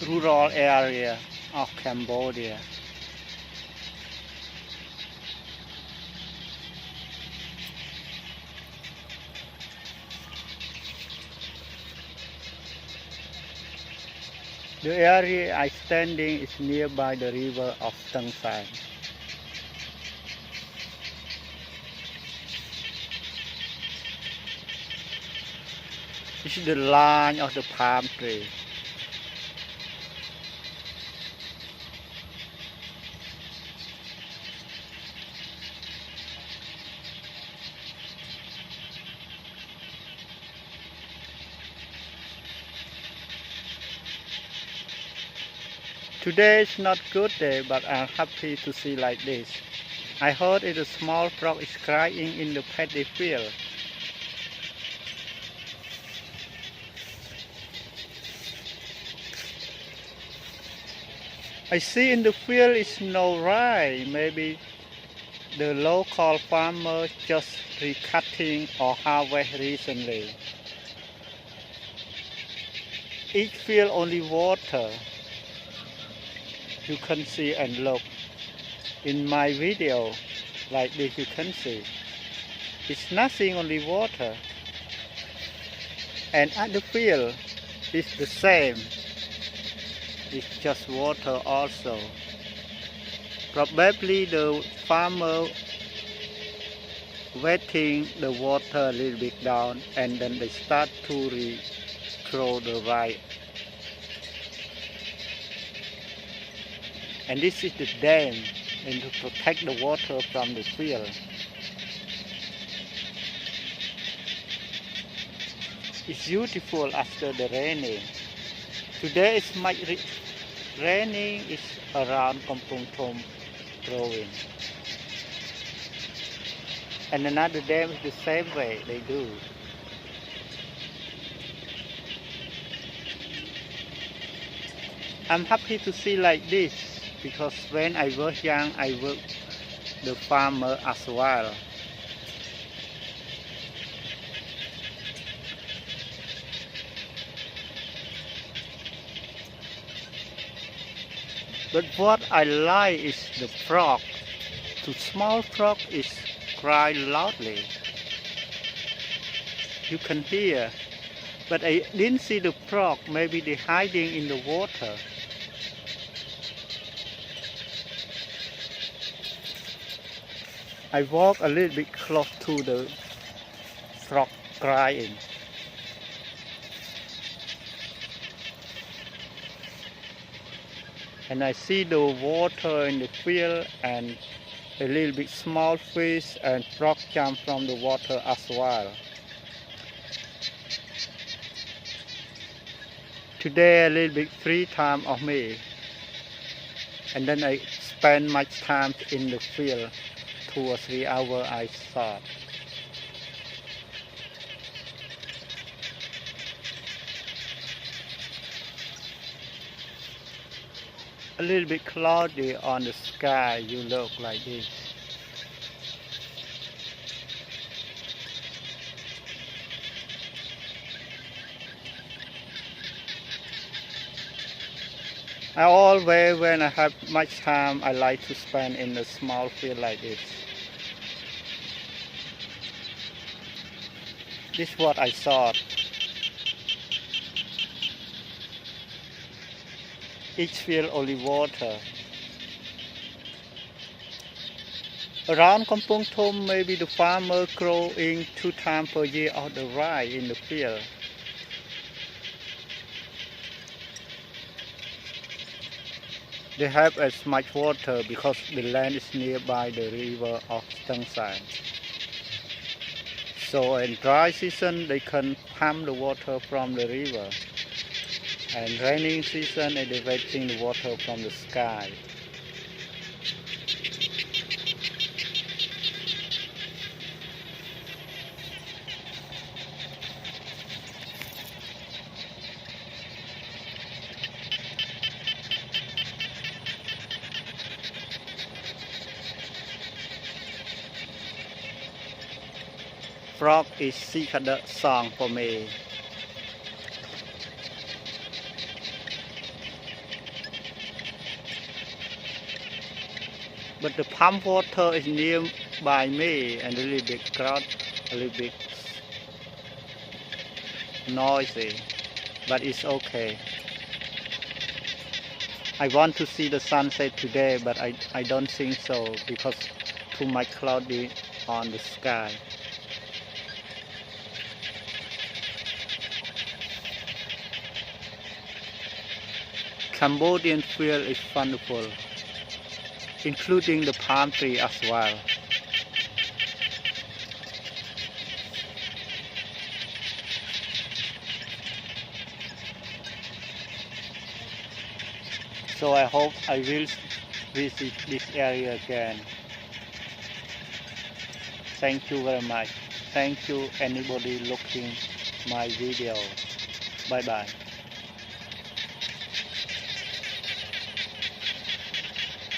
rural area of Cambodia. The area I standing is nearby the river of Tang San. This is the line of the palm tree. Today is not good day, but I'm happy to see like this. I heard a small frog is crying in the paddy field. I see in the field is no rye. Maybe the local farmer just recutting or harvest recently. Each field only water. You can see and look. In my video, like this you can see. It's nothing, only water. And at the field, it's the same. It's just water also. Probably the farmer wetting the water a little bit down and then they start to regrow the rye. And this is the dam and to protect the water from the field. It's beautiful after the raining. Today is much raining is around Kompong Thom province. And another dam is the same way they do. I'm happy to see like this because when I was young I worked the farmer as well. But what I like is the frog. The small frog is cry loudly. You can hear. But I didn't see the frog. Maybe they're hiding in the water. I walk a little bit close to the frog crying. And I see the water in the field and a little bit small fish and frog jump from the water as well. Today a little bit free time of me. And then I spend much time in the field, 2 or 3 hours I thought. A little bit cloudy on the sky, you look like this. I always, when I have much time, I like to spend in a small field like this. This is what I thought. Each field only water. Around Kompong Thom, maybe the farmer growing 2 times per year of the rye in the field. They have as much water because the land is nearby the river of Tang San. So in dry season they can pump the water from the river. And raining season they're wetting the water from the sky. Frog is secret song for me. but the pump water is near by me and a little bit crowd, a little bit noisy, but it's okay. I want to see the sunset today, but I don't think so because too much cloudy on the sky. Cambodian field is wonderful, including the palm tree as well. So I hope I will visit this area again. Thank you very much. Thank you anybody looking my video. Bye bye.